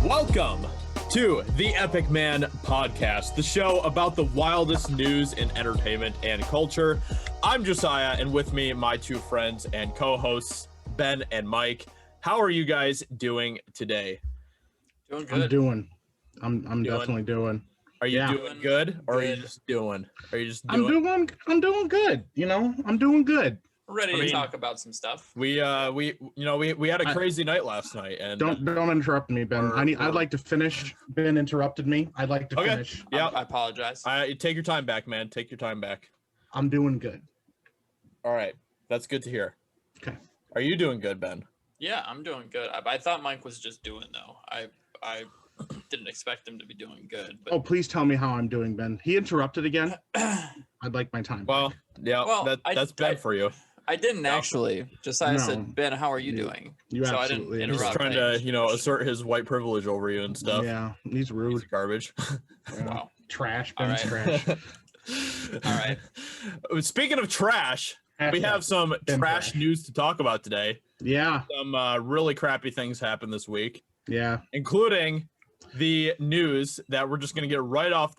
Welcome to the EpicMan Podcast, the show about the wildest news in entertainment and culture. I'm Josiah, and with me, my two friends and co-hosts, Ben and Mike. How are you guys doing today? Doing good. I'm definitely doing. Are you doing good, or are you just doing? I'm doing good. You know, I'm doing good. We're ready to talk about some stuff. We had a crazy night last night, and don't interrupt me, Ben. I'd like to finish. Ben interrupted me. I'd like to finish. Yeah, I apologize. Take your time back, man. Take your time back. I'm doing good. All right, that's good to hear. Okay. Are you doing good, Ben? Yeah, I'm doing good. I thought Mike was just doing though. I didn't expect him to be doing good. But... Oh, please tell me how I'm doing, Ben. He interrupted again. I'd like my time. Well, yeah, that's Ben for you. I didn't actually. Josiah said, "Ben, how are you doing?" You so absolutely. I didn't interrupt. He's trying to, assert his white privilege over you and stuff. Yeah, he's rude. He's garbage. Yeah. Wow. Trash. Ben's trash. All right. Speaking of trash, we have some trash news to talk about today. Yeah. Some really crappy things happened this week. Yeah. Including the news that we're just going to get right off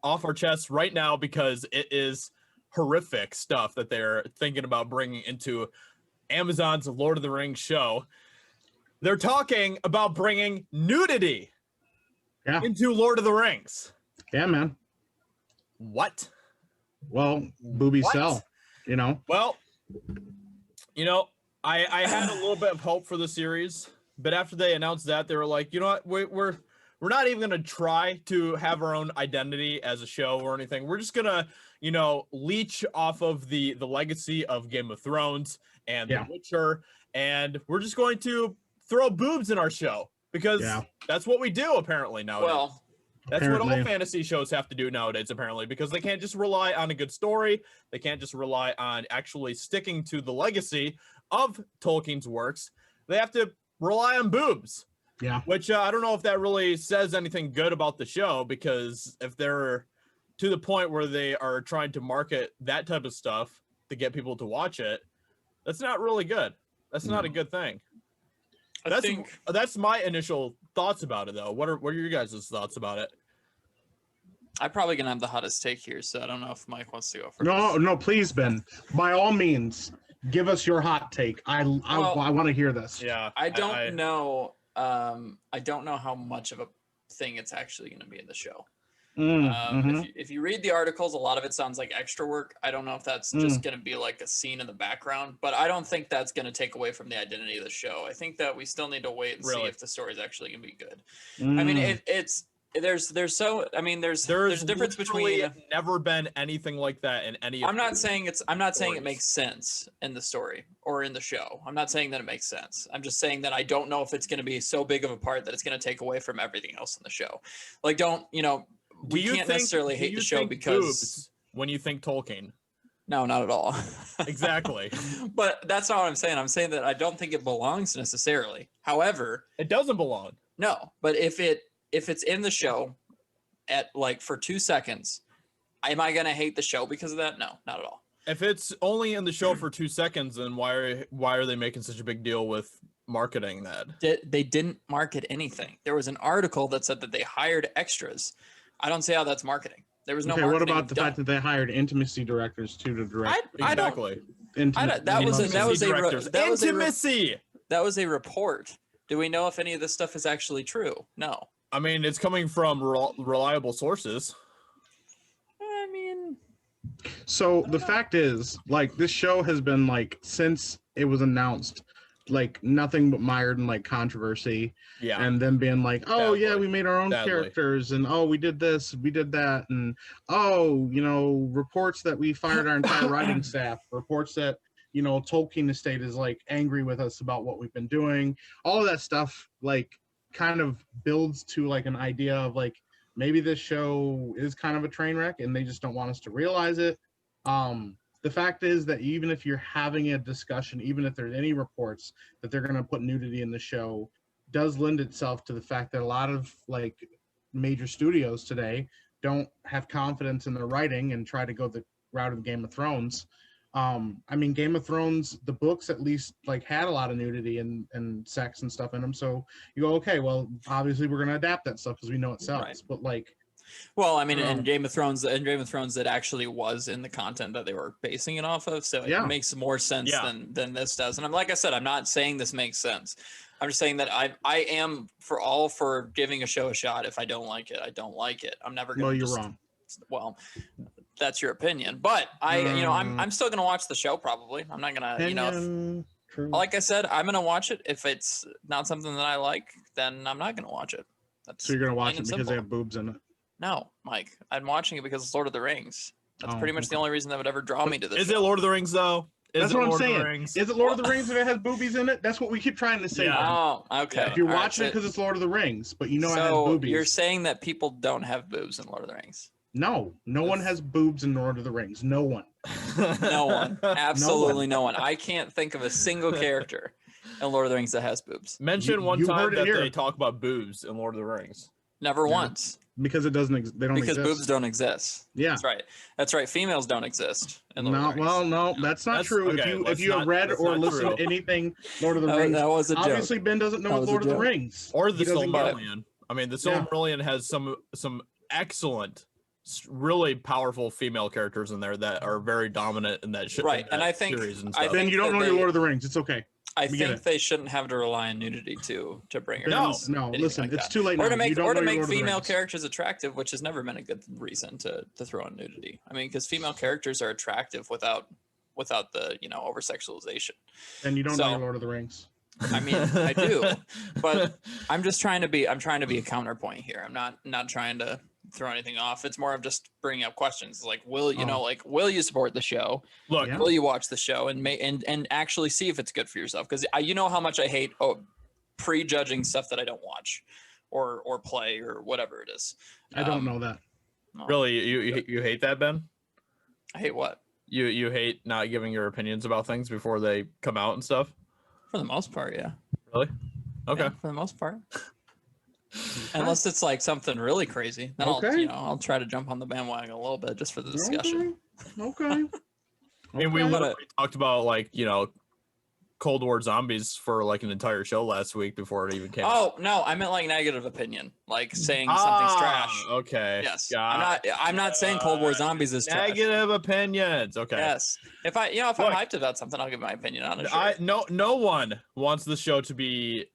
our chests right now because it is horrific stuff that they're thinking about bringing into Amazon's Lord of the Rings show. They're talking about bringing nudity into Lord of the Rings. Yeah, man. What? Well, boobies sell, you know. Well, I had a little bit of hope for the series, but after they announced that, they were like, you know what, we're not even going to try to have our own identity as a show or anything. We're just going to, leech off of the legacy of Game of Thrones and The Witcher, and we're just going to throw boobs in our show because that's what we do apparently nowadays. Well, that's what all fantasy shows have to do nowadays, apparently, because they can't just rely on a good story. They can't just rely on actually sticking to the legacy of Tolkien's works. They have to rely on boobs. Yeah. Which I don't know if that really says anything good about the show, because if they're to the point where they are trying to market that type of stuff to get people to watch it, that's not really good. That's not a good thing. That's my initial thoughts about it, though. What are your guys' thoughts about it? I'm probably gonna have the hottest take here, so I don't know if Mike wants to go first. No, please, Ben. By all means, give us your hot take. I want to hear this. Yeah, I don't know. I don't know how much of a thing it's actually going to be in the show. If you read the articles, a lot of it sounds like extra work. I don't know if that's just going to be like a scene in the background, but I don't think that's going to take away from the identity of the show. I think that we still need to wait and see if the story is actually going to be good. I mean, there's a difference between never been anything like that in any. I'm not saying it makes sense in the story or in the show. I'm not saying that it makes sense. I'm just saying that I don't know if it's going to be so big of a part that it's going to take away from everything else in the show. Like, we can't necessarily hate the show because when you think Tolkien. No, not at all. Exactly. But that's not what I'm saying. I'm saying that I don't think it belongs necessarily. However, it doesn't belong. No, but if it's in the show at for 2 seconds, am I going to hate the show because of that? No, not at all. If it's only in the show for 2 seconds, then why are they making such a big deal with marketing that? They didn't market anything. There was an article that said that they hired extras. I don't see how that's marketing. There was no marketing. What about the fact that they hired intimacy directors to direct? Exactly. That was a report. Do we know if any of this stuff is actually true? No. I mean, it's coming from reliable sources. So the fact is, this show has been since it was announced, nothing but mired in controversy. Yeah. And then being we made our own characters, and we did this, we did that, and reports that we fired our entire writing staff, reports that Tolkien estate is angry with us about what we've been doing. All of that stuff kind of builds to an idea of maybe this show is kind of a train wreck and they just don't want us to realize it. The fact is that even if you're having a discussion, even if there's any reports that they're going to put nudity in the show, does lend itself to the fact that a lot of major studios today don't have confidence in their writing and try to go the route of Game of Thrones. I mean, Game of Thrones, the books at least like had a lot of nudity and sex and stuff in them. So you go, okay, well, obviously we're gonna adapt that stuff because we know it sells. Right. But like, well, I mean, in Game of Thrones, it actually was in the content that they were basing it off of, so it makes more sense than this does. And I'm like I said, I'm not saying this makes sense. I'm just saying that I am for giving a show a shot. If I don't like it, I don't like it. I'm never gonna. No, you're wrong. Well, that's your opinion, but I'm still gonna watch the show. Probably, I'm not gonna, True. like I said, I'm gonna watch it. If it's not something that I like, then I'm not gonna watch it. That's so you're gonna watch plain it and because they simple. have boobs in it. No, Mike, I'm watching it because it's Lord of the Rings. That's pretty much the only reason that would ever draw me to this. Is it Lord of the Rings though? That's what I'm saying. Is it Lord of the Rings if it has boobies in it? That's what we keep trying to say. Yeah. Oh, okay. If you're watching it because it's Lord of the Rings, but you know it has boobies. You're saying that people don't have boobs in Lord of the Rings? No one has boobs in Lord of the Rings. No one. No one. Absolutely no one. I can't think of a single character in Lord of the Rings that has boobs. Mention one time that they talk about boobs in Lord of the Rings. Never once. Because it doesn't. They don't. Because exist. boobs don't exist. Yeah, that's right. That's right. Females don't exist. In Lord of the Rings. Well, no, that's not true. Okay, if you have read or listened to anything Lord of the Rings, that was a joke. Obviously, Ben doesn't know Lord of the Rings or the Silmarillion. I mean, the Silmarillion has some excellent, really powerful female characters in there that are very dominant in that shit. Right, and I think Ben, you don't know your Lord of the Rings. It's okay. I think they shouldn't have to rely on nudity to bring her. No. Listen, like it's that. too late. Or now. to make female characters attractive, which has never been a good reason to throw in nudity. I mean, because female characters are attractive without the over sexualization. And you don't know Lord of the Rings. I mean, I do, but I'm just trying to be a counterpoint here. I'm not trying to throw anything off. It's more of just bringing up questions like, will you support the show? Look, will you watch the show and actually see if it's good for yourself? Because you know how much I hate prejudging stuff that I don't watch or play or whatever it is. I don't know that. Really, you hate that, Ben? I hate what? You hate not giving your opinions about things before they come out and stuff? For the most part, yeah. Really? Okay. Yeah, for the most part. Unless it's like something really crazy, then I'll try to jump on the bandwagon a little bit just for the discussion. Okay. I mean, we literally talked about Cold War zombies for like an entire show last week before it even came out. Oh no, I meant like negative opinion, like saying something's trash. Okay. Yes. I'm not saying Cold War zombies is trash. Negative opinions. Okay. Yes. If I'm hyped about something, I'll give my opinion on it. Sure. No one wants the show to be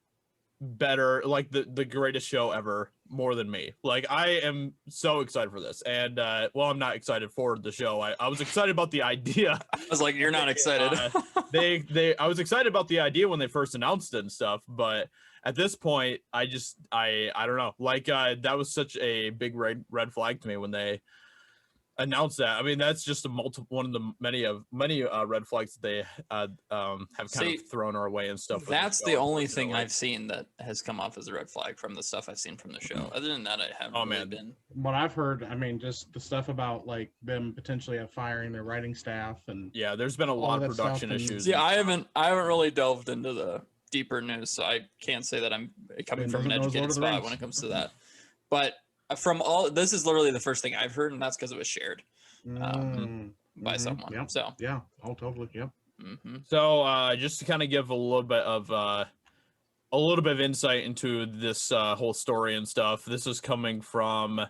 better, like the greatest show ever, more than me. Like, I am so excited for this, and I'm not excited for the show. I was excited about the idea. I was like, you're not excited. I was excited about the idea when they first announced it and stuff, but at this point, I don't know. Like, that was such a big red flag to me when they announced that. I mean, that's just one of the many red flags that they have kind of thrown our way and stuff. That's the only thing I've seen that has come off as a red flag from the stuff I've seen from the show. Other than that, I haven't really been. What I've heard, I mean, just the stuff about like them potentially firing their writing staff and there's been a lot of production issues. Yeah, I haven't really delved into the deeper news, so I can't say that I'm coming from an educated spot when it comes to that. But from all, this is literally the first thing I've heard, and that's because it was shared by someone. Yep. So totally. Yep. Mm-hmm. So just to kind of give a little bit of insight into this whole story and stuff. This is coming from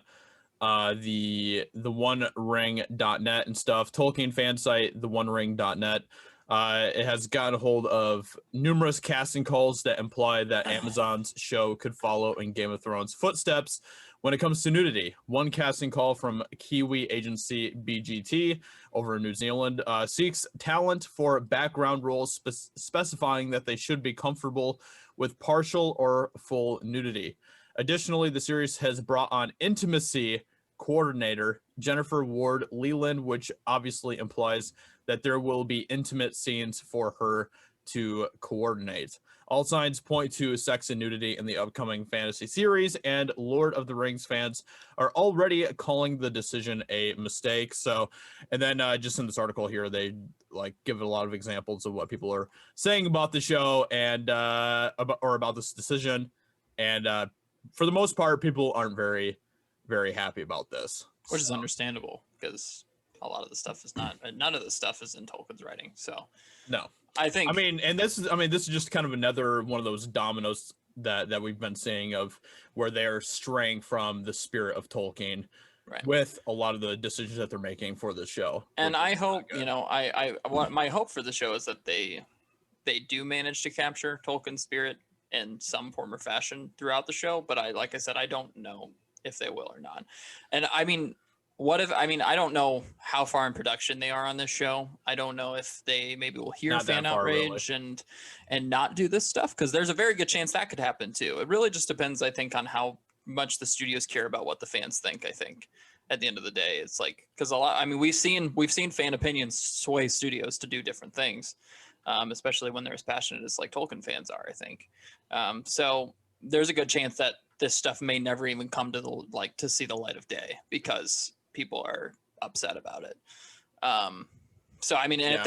the OneRing.net and stuff. Tolkien fan site, the OneRing.net. It has gotten a hold of numerous casting calls that imply that Amazon's show could follow in Game of Thrones footsteps when it comes to nudity. One casting call from Kiwi agency BGT over in New Zealand seeks talent for background roles, specifying that they should be comfortable with partial or full nudity. Additionally, the series has brought on intimacy coordinator Jennifer Ward Leland, which obviously implies that there will be intimate scenes for her to coordinate. All signs point to sex and nudity in the upcoming fantasy series, and Lord of the Rings fans are already calling the decision a mistake. So, and then just in this article here, they give a lot of examples of what people are saying about the show and about this decision. And for the most part, people aren't very, very happy about this. Which is understandable, because a lot of the stuff is not, none of the stuff is in Tolkien's writing. So No. I think, I mean, and this is just kind of another one of those dominoes that we've been seeing of where they're straying from the spirit of Tolkien right. with a lot of the decisions that they're making for the show. And I hope, you know, what my hope for the show is that they do manage to capture Tolkien's spirit in some form or fashion throughout the show. But like I said, I don't know if they will or not. And I mean, I don't know how far in production they are on this show. I don't know if they maybe will hear fan outrage and not do this stuff, because there's a very good chance that could happen too. It really just depends, I think, on how much the studios care about what the fans think. I think at the end of the day, it's like, because we've seen fan opinions sway studios to do different things, especially when they're as passionate as like Tolkien fans are, I think. So there's a good chance that this stuff may never even come to see the light of day because people are upset about it. So I mean, and if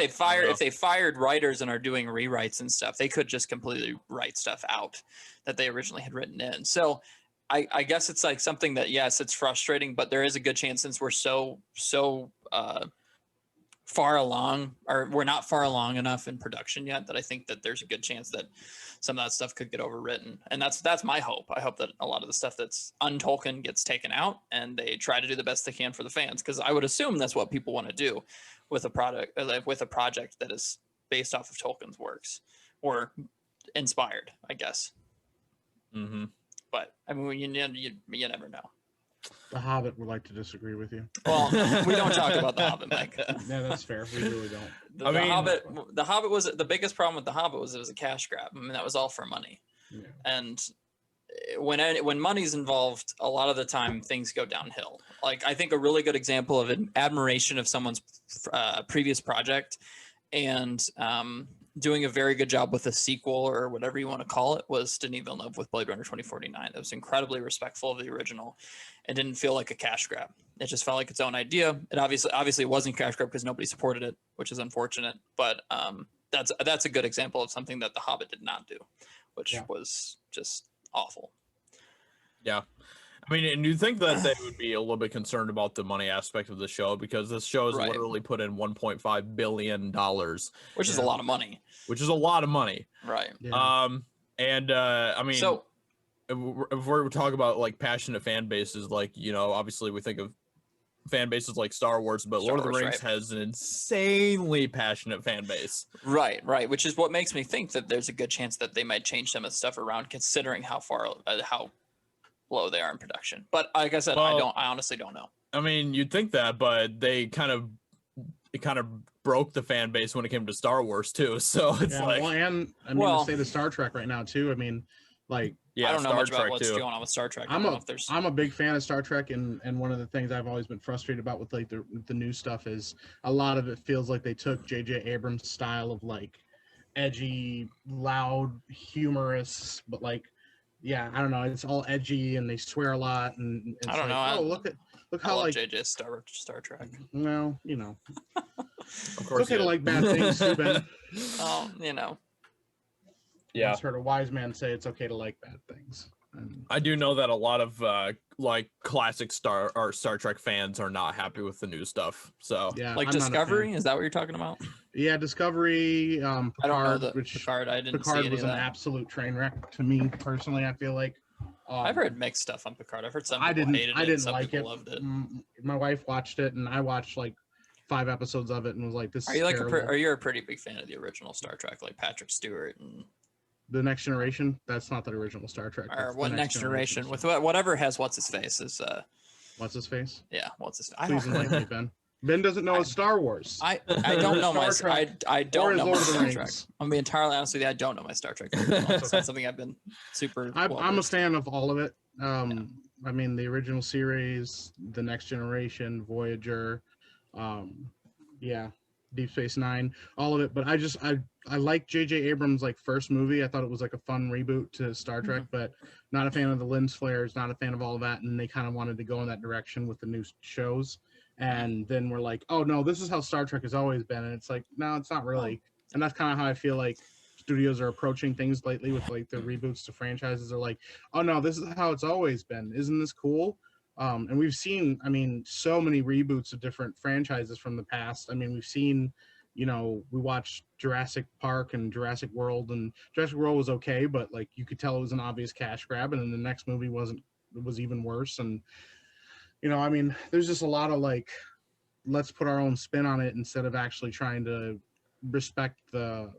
they fired writers and are doing rewrites and stuff, they could just completely write stuff out that they originally had written in. So I guess it's like something that, yes, it's frustrating, but there is a good chance, since we're so far along, or we're not far along enough in production yet, that I think that there's a good chance that some of that stuff could get overwritten. And that's my hope. I hope that a lot of the stuff that's un-Tolkien gets taken out and they try to do the best they can for the fans, because I would assume that's what people want to do with a project that is based off of Tolkien's works, or inspired, I guess. Mm-hmm. But I mean, you never know. The Hobbit would like to disagree with you. Well, we don't talk about The Hobbit, Mike. Yeah, that's fair. We really don't. The Hobbit was, the biggest problem with The Hobbit was it was a cash grab. I mean, that was all for money. Yeah. And when money's involved, a lot of the time things go downhill. Like, I think a really good example of an admiration of someone's previous project and doing a very good job with a sequel, or whatever you want to call it, was Denis Villeneuve with Blade Runner 2049. It was incredibly respectful of the original. It didn't feel like a cash grab. It just felt like its own idea. It obviously it wasn't cash grab because nobody supported it, which is unfortunate. But that's a good example of something that The Hobbit did not do, which was just awful. Yeah. I mean, and you think that they would be a little bit concerned about the money aspect of the show, because this show has literally put in $1.5 billion, which is a lot of money. Right. Yeah. I mean, so if we're talking about like passionate fan bases, like, you know, obviously we think of fan bases like Star Wars, but Lord of the Rings has an insanely passionate fan base. Right. Which is what makes me think that there's a good chance that they might change some of the stuff around, considering how low they are in production. But like I said, I honestly don't know. I mean, you'd think that, but they kind of broke the fan base when it came to Star Wars too. So it's to say the Star Trek right now too. I mean, like, I don't know much about what's going on with Star Trek. I'm a big fan of Star Trek, and one of the things I've always been frustrated about with like the new stuff is a lot of it feels like they took J.J. Abrams' style of like edgy, loud, humorous, but like, yeah, I don't know. It's all edgy and they swear a lot, and it's I don't like, know. Look how like JJ Star Trek. No, you know, of course, it's okay to like bad things too, Ben. Oh, you know. Yeah, I just heard a wise man say it's okay to like bad things. I do know that a lot of like classic Star Trek fans are not happy with the new stuff. So yeah, like Discovery, is that what you're talking about? Yeah, Discovery. Picard, I don't know Picard. I didn't see any was of an that. absolute train wreck to me personally. I feel like I've heard mixed stuff on Picard. I've heard some people hated it. I didn't some like people it. Loved it. My wife watched it, and I watched like 5 episodes of it, and was like, "This." Are you are you a pretty big fan of the original Star Trek, like Patrick Stewart and The Next Generation? That's not the original Star Trek. Or what Next Generation? With whatever has what's his face is. What's his face? Yeah, what's his? Please enlighten me, Ben. Ben doesn't know Star Wars. I don't know my I don't know my Star Trek. I'm gonna be entirely honest with you. I don't know my Star Trek. It's not something I've been super. I'm a fan of all of it. I mean, the original series, The Next Generation, Voyager, Deep Space Nine, all of it. But I like J.J. Abrams' like first movie. I thought it was like a fun reboot to Star Trek, but not a fan of the lens flares, not a fan of all of that. And they kind of wanted to go in that direction with the new shows. And then we're like, oh no, this is how Star Trek has always been. And it's like, no, it's not really. And that's kind of how I feel like studios are approaching things lately with like their reboots to franchises. Are like, oh no, this is how it's always been. Isn't this cool? And we've seen, I mean, so many reboots of different franchises from the past. I mean, we've seen, you know, we watched Jurassic Park and Jurassic World, and Jurassic World was okay, but like you could tell it was an obvious cash grab, and then the next movie was even worse. And you know, I mean, there's just a lot of like, let's put our own spin on it instead of actually trying to respect the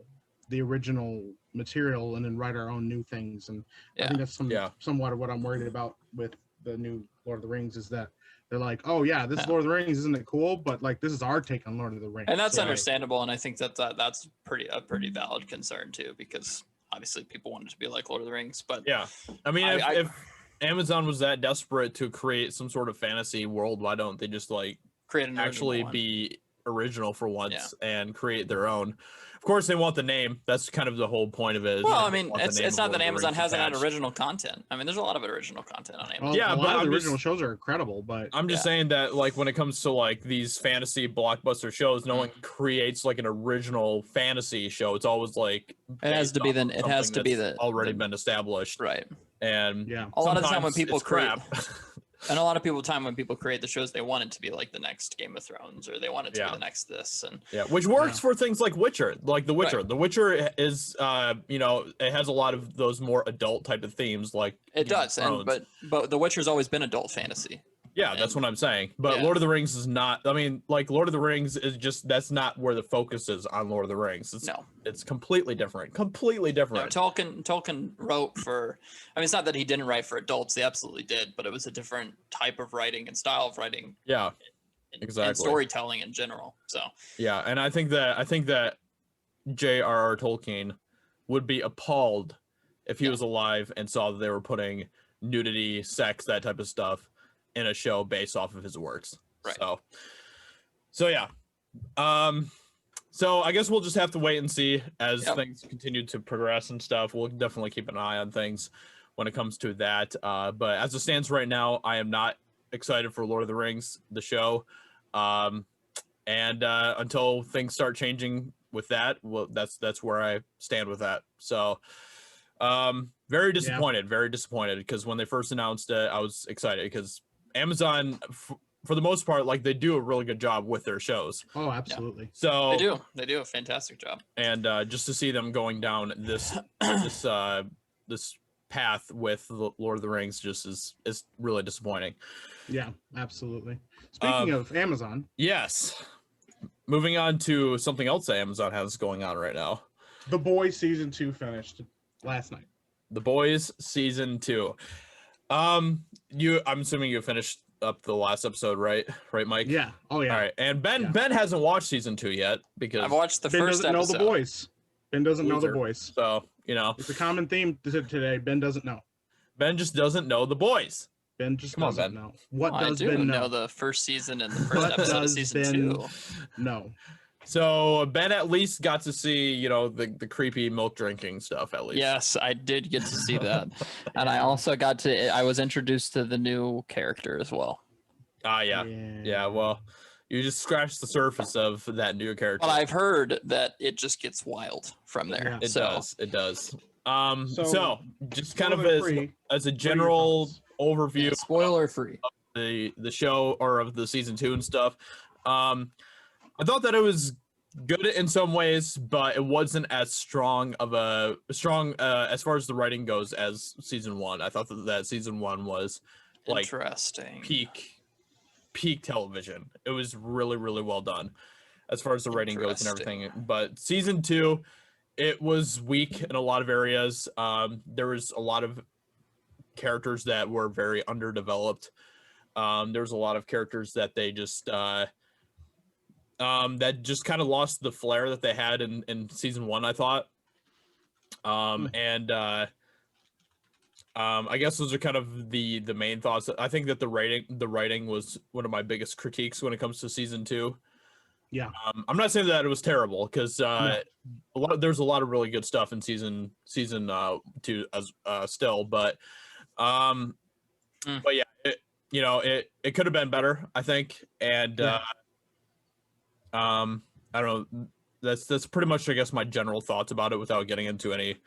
original material and then write our own new things. And I think that's somewhat of what I'm worried about with the new Lord of the Rings, is that they're like, oh yeah, this is Lord of the Rings, isn't it cool? But like, this is our take on Lord of the Rings, and that's understandable. And I think that's a pretty valid concern too, because obviously people want it to be like Lord of the Rings. But yeah, I mean, if Amazon was that desperate to create some sort of fantasy world, why don't they just like create an actually be original for once and create their own? Of course, they want the name. That's kind of the whole point of it. Well, I mean, it's not that Amazon hasn't had original content. I mean, there's a lot of original content on Amazon. Well, yeah, a lot of the original shows are incredible, but I'm just saying that, like, when it comes to like these fantasy blockbuster shows, no one creates like an original fantasy show. It's always like it has to be already been established, right? And a lot of the time when people and a lot of people when people create the shows, they want it to be like the next Game of Thrones, or they want it to be the next this, and which works for things like Witcher, like The Witcher. Right. The Witcher is, you know, it has a lot of those more adult type of themes, like it does, but The Witcher's always been adult fantasy. Yeah, that's what I'm saying. But Lord of the Rings is not. I mean, like Lord of the Rings is just, that's not where the focus is on Lord of the Rings. It's completely different. Completely different. No, Tolkien wrote for. I mean, it's not that he didn't write for adults. He absolutely did, but it was a different type of writing and style of writing. Yeah, exactly. And storytelling in general. So. Yeah, and I think that J.R.R. Tolkien would be appalled if he was alive and saw that they were putting nudity, sex, that type of stuff in a show based off of his works. Right. So yeah. So I guess we'll just have to wait and see as things continue to progress and stuff. We'll definitely keep an eye on things when it comes to that. But as it stands right now, I am not excited for Lord of the Rings, the show. And until things start changing with that, well, that's where I stand with that. So very disappointed because when they first announced it, I was excited because Amazon, for the most part, like, they do a really good job with their shows. Oh, absolutely. So they do a fantastic job. And just to see them going down this path with Lord of the Rings just is really disappointing. Yeah, absolutely. Speaking of Amazon, yes, moving on to something else that Amazon has going on right now. The Boys season 2 finished last night. The Boys season 2. I'm assuming you finished up the last episode, right, Mike? Yeah. Oh yeah. All right. And Ben hasn't watched season 2 yet because I've watched the first episode. Ben doesn't know The Boys. Ben doesn't know The Boys. So, you know, it's a common theme today. Ben doesn't know. Ben just doesn't know The Boys. Ben just doesn't know. What does Ben know? I do know the first season and the first episode of season 2. No. So Ben at least got to see, you know, the creepy milk drinking stuff at least. Yes, I did get to see that. And I also I was introduced to the new character as well. Yeah. Well, you just scratched the surface of that new character. But I've heard that it just gets wild from there. Yeah. It does. So just kind of as a general overview, spoiler free, of the show, or of the season 2 and stuff. I thought that it was good in some ways, but it wasn't as strong as far as the writing goes as season 1. I thought that season 1 was like interesting, peak television. It was really, really well done as far as the writing goes and everything. But season 2, it was weak in a lot of areas. There was a lot of characters that were very underdeveloped. There was a lot of characters that they just that just kind of lost the flair that they had in season 1, I thought. I guess those are kind of the main thoughts. I think that the writing was one of my biggest critiques when it comes to season 2. Yeah. I'm not saying that it was terrible, because there's a lot of really good stuff in season 2 as still, but yeah, it could have been better, I think. And I don't know. That's pretty much, I guess, my general thoughts about it without getting into any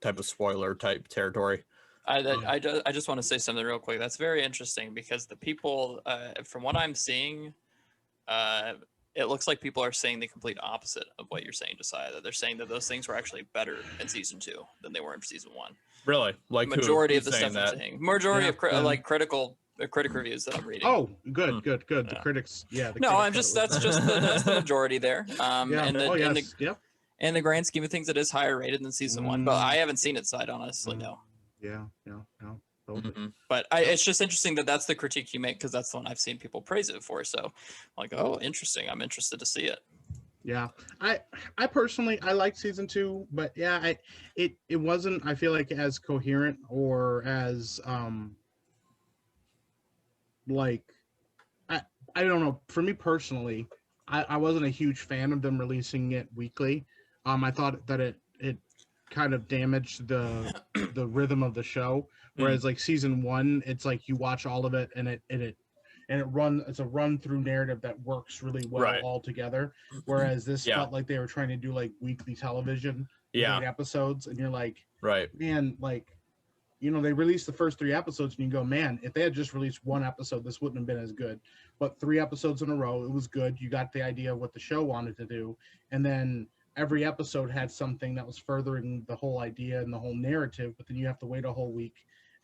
type of spoiler type territory. I just want to say something real quick. That's very interesting because the people, from what I'm seeing, it looks like people are saying the complete opposite of what you're saying, Josiah. That they're saying that those things were actually better in season 2 than they were in season 1. Really? Like majority of the saying stuff that? I'm saying. Majority of critic reviews that I'm reading. Oh, good. The critics, that's the majority there. In the grand scheme of things, it is higher rated than season 1, but I haven't seen it, so I don't honestly know. Yeah. Totally. But it's just interesting that that's the critique you make because that's the one I've seen people praise it for. So, like, oh, interesting. I'm interested to see it. Yeah, I personally I liked season 2, but yeah, it wasn't, I feel like, as coherent or as like I don't know. For me personally, I wasn't a huge fan of them releasing it weekly. I thought that it kind of damaged the rhythm of the show. Whereas like season 1, it's like you watch all of it and it's a run through narrative that works really well all together. Whereas this felt like they were trying to do like weekly television, 8 episodes, and you're like, man, like, you know, they released the first 3 episodes and you go, man, if they had just released 1 episode, this wouldn't have been as good. But 3 episodes in a row, it was good. You got the idea of what the show wanted to do, and then every episode had something that was furthering the whole idea and the whole narrative, but then you have to wait a whole week.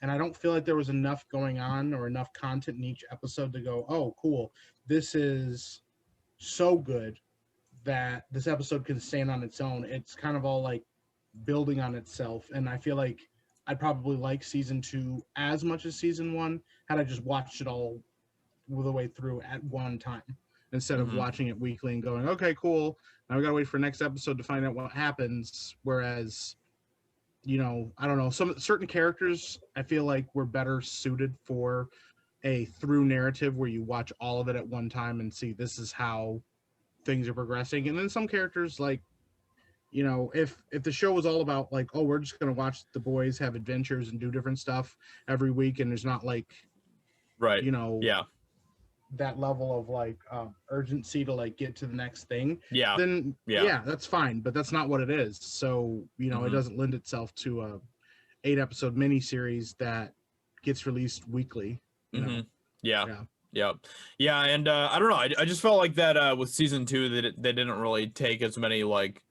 And I don't feel like there was enough going on or enough content in each episode to go, oh, cool, this is so good that this episode can stand on its own. It's kind of all like building on itself. And I feel like I'd probably like season 2 as much as season 1 had I just watched it all the way through at one time instead of watching it weekly and going, okay, cool, now we gotta wait for next episode to find out what happens. Whereas, you know, I don't know, certain characters I feel like were better suited for a through narrative where you watch all of it at one time and see this is how things are progressing. And then some characters, like, you know, if the show was all about like, oh, we're just gonna watch the boys have adventures and do different stuff every week, and there's not like, you know, that level of like urgency to like get to the next thing, then that's fine, but that's not what it is. So, you know, it doesn't lend itself to a 8 episode miniseries that gets released weekly, you know. And I don't know, I just felt like that with season 2 that they didn't really take as many like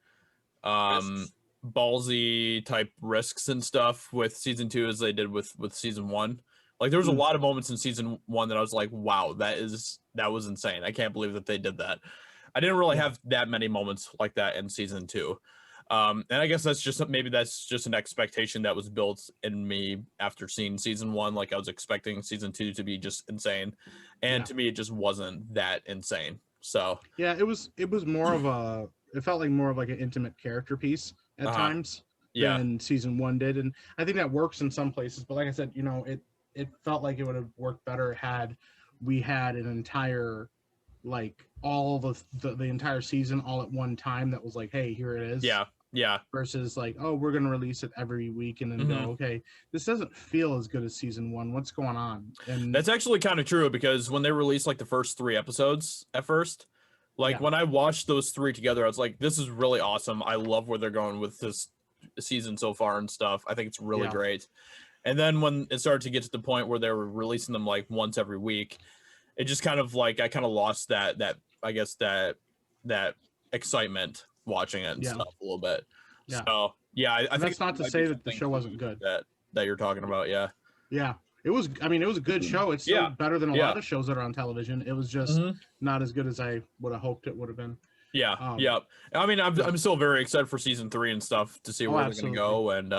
ballsy type risks and stuff with season 2 as they did with season 1. Like, there was a lot of moments in season 1 that I was like, wow, that was insane. I can't believe that they did that. I didn't really have that many moments like that in season 2. And I guess that's just an expectation that was built in me after seeing season 1. Like, I was expecting season 2 to be just insane. And to me, it just wasn't that insane. So yeah, it was more of it felt like more of like an intimate character piece at times than season 1 did. And I think that works in some places. But like I said, you know, it felt like it would have worked better had we had an entire, like, all the entire season all at one time that was like, hey, here it is. Versus like, oh, we're gonna release it every week and then go, okay, this doesn't feel as good as season 1. What's going on? And that's actually kind of true, because when they released like the first 3 episodes at first, like when I watched those 3 together, I was like, this is really awesome. I love where they're going with this season so far and stuff. I think it's really great. And then when it started to get to the point where they were releasing them like once every week, it just kind of like, I kind of lost that I guess that excitement watching it and stuff a little bit. So I think that's not to say that the show wasn't good. That you're talking about. It was, I mean, it was a good show. It's still better than a lot of shows that are on television. It was just not as good as I would have hoped it would have been. I mean, I'm still very excited for season 3 and stuff to see where they're gonna go, and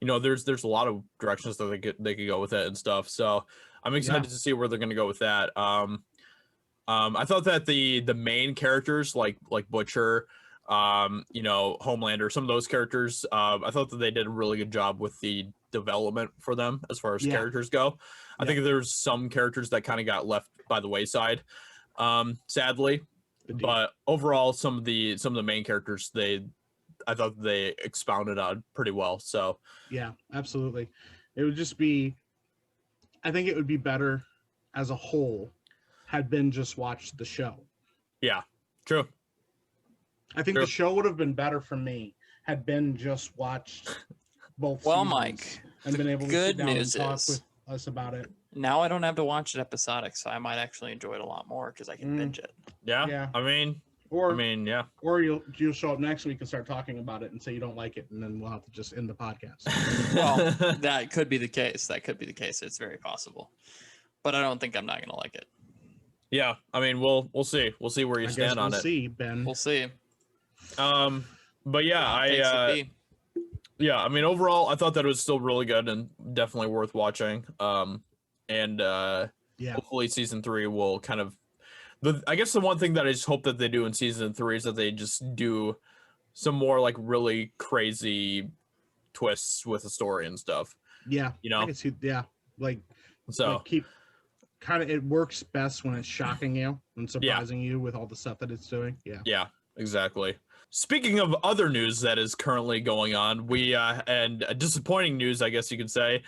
you know, there's a lot of directions that they could go with it and stuff. So I'm excited to see where they're gonna go with that. I thought that the main characters like Butcher, you know, Homelander, some of those characters, I thought that they did a really good job with the development for them as far as characters go. I think there's some characters that kind of got left by the wayside, sadly. But overall, some of the main characters, I thought they expounded on pretty well. So yeah, absolutely. It would just be, I think it would be better as a whole had Ben just watched the show. Yeah, true. I think the show would have been better for me had Ben just watched both seasons. Mike, and been able to good sit down and news talk is- with us about it. Now I don't have to watch it episodic, so I might actually enjoy it a lot more because I can binge it. Yeah. Yeah. I mean, yeah. Or you'll show up next week and start talking about it and say you don't like it, and then we'll have to just end the podcast. Well, that could be the case. It's very possible, but I don't think I'm not gonna like it. Yeah. I mean, we'll see. We'll see where you I guess stand on we'll it. see, Ben. We'll see. But yeah, yeah. I mean, overall, I thought that it was still really good and definitely worth watching. Hopefully season 3 will kind of. I guess the one thing that I just hope that they do in season 3 is that they just do some more like really crazy twists with the story and stuff. Yeah, you know. I can see, like So it works best when it's shocking you and surprising you with all the stuff that it's doing. Yeah, exactly. Speaking of other news that is currently going on, we and disappointing news, I guess you could say,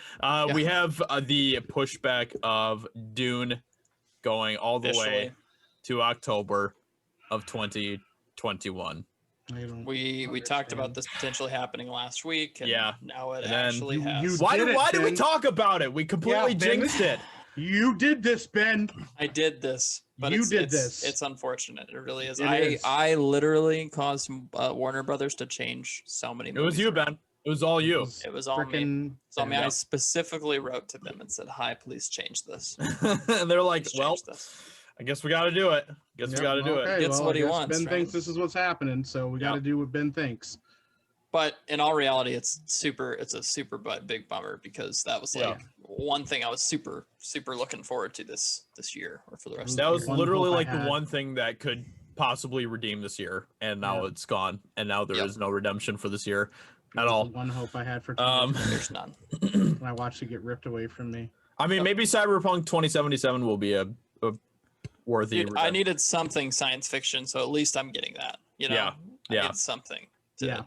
we have the pushback of Dune going all the way to October of 2021. We talked about this potentially happening last week, and now it actually has. Why did we talk about it? We completely jinxed it. You did this, Ben. I did this. But it's unfortunate. It really is. I literally caused Warner Brothers to change so many movies. It was you, Ben. It was all you. It was all me. So I specifically wrote to them and said, "Hi, please change this." And they're like, "Well, I guess we got to do it. We got to do it." It's what he wants. Ben thinks this is what's happening, so we got to do what Ben thinks. But in all reality, it's a super big bummer because that was like one thing I was super looking forward to this year or for the rest of the year. That was literally like the one thing that could possibly redeem this year, and now it's gone, and now there is no redemption for this year at all. One hope I had for there's none. When I watched it get ripped away from me. I mean, maybe Cyberpunk 2077 will be a worthy. Dude, I needed something science fiction, so at least I'm getting that. You know, I need something to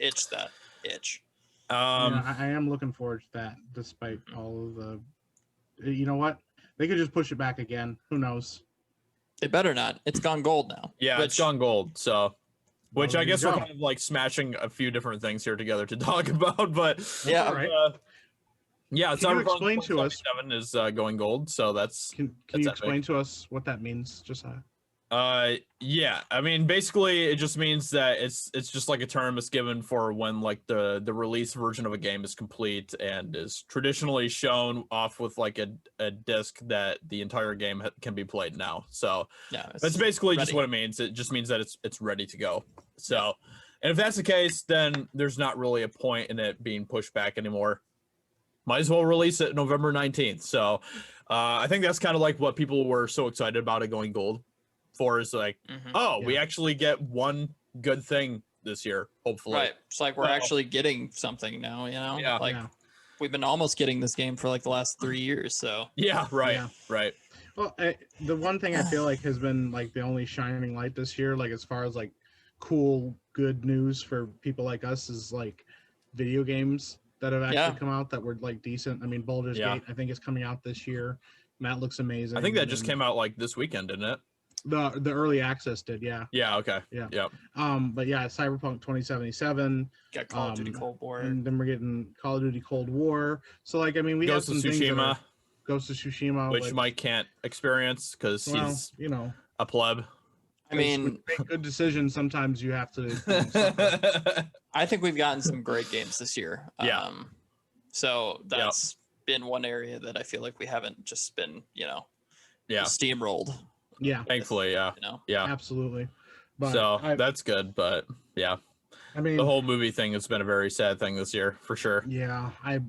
itch that itch. I am looking forward to that, despite all of the. You know what? They could just push it back again. Who knows? They better not. It's gone gold now. Yeah, it's gone gold. So, which I guess we're kind of like smashing a few different things here together to talk about, but Cyberpunk Cyberpunk explain to us 2077 is going gold, so that's. Can you explain to us what that means, Josiah? Yeah, I mean, basically it just means that it's just like a term that's given for when like the release version of a game is complete and is traditionally shown off with like a disc that the entire game can be played now. So that's basically just what it means. It just means that it's ready to go. So, and if that's the case, then there's not really a point in it being pushed back anymore. Might as well release it November 19th. So, I think that's kind of like what people were so excited about it going gold for, is like, we actually get one good thing this year, hopefully. Right. It's like we're actually getting something now, you know? We've been almost getting this game for like the last 3 years, so. Right. Well, the one thing I feel like has been like the only shining light this year, like as far as like cool, good news for people like us, is like video games that have actually come out that were like decent. I mean, Baldur's Gate, I think, is coming out this year. That looks amazing. I think that just came out like this weekend, didn't it? The early access did, okay. But yeah, Cyberpunk 2077. Got Call of Duty Cold War, and then we're getting Call of Duty Cold War. So like, I mean, we have some things that Ghost of Tsushima, which Mike can't experience because he's a pleb. I mean, make good decisions. Sometimes you have to. I think we've gotten some great games this year. So that's been one area that I feel like we haven't just been, steamrolled. Yeah. Thankfully, Absolutely. But so that's good, but I mean, the whole movie thing has been a very sad thing this year, for sure. Yeah, I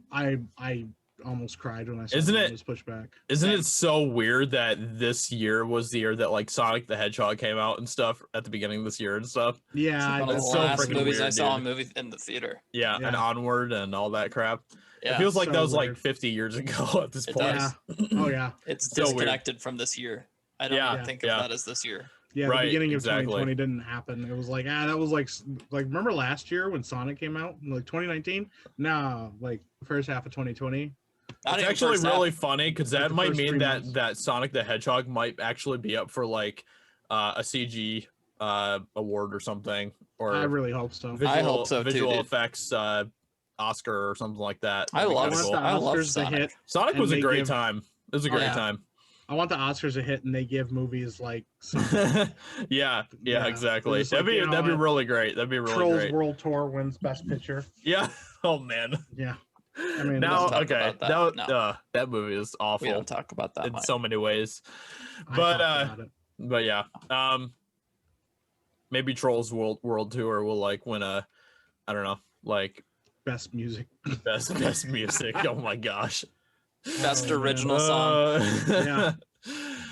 almost cried when I saw it was pushed back. Isn't it so weird that this year was the year that like Sonic the Hedgehog came out and stuff at the beginning of this year and stuff? Yeah, it's one of the last movies I saw in the theater. Yeah, and Onward and all that crap. Yeah, it feels like that was like 50 years ago at this point. Yeah. Oh yeah. It's disconnected from this year. I don't even think of that as this year. Yeah, the beginning of 2020 didn't happen. It was like, that was like remember last year when Sonic came out, like 2019? No, like first half of 2020. It's actually really funny because that might mean that Sonic the Hedgehog might actually be up for like a CG award or something. Or I really hope so. I hope so visual too, effects Oscar or something like that. I That'd be love kinda want cool. the I love Oscars to Sonic. hit. Sonic and was a they great give- time. It was a great Yeah. time. I want the Oscars to hit and they give movies like Sonic. yeah, Yeah, exactly. just like, That'd be you know, that'd be really great. That'd be really Trolls great. World Tour wins Best Picture. Yeah. Oh man. Yeah. I mean, now Let's talk okay. about that. That movie is We awful don't talk about that in much. so many ways. I But talked about it. but yeah. Maybe Trolls World Tour will like win a, I don't know, like Best music. best music. Oh my gosh. Best Oh, original song. Yeah.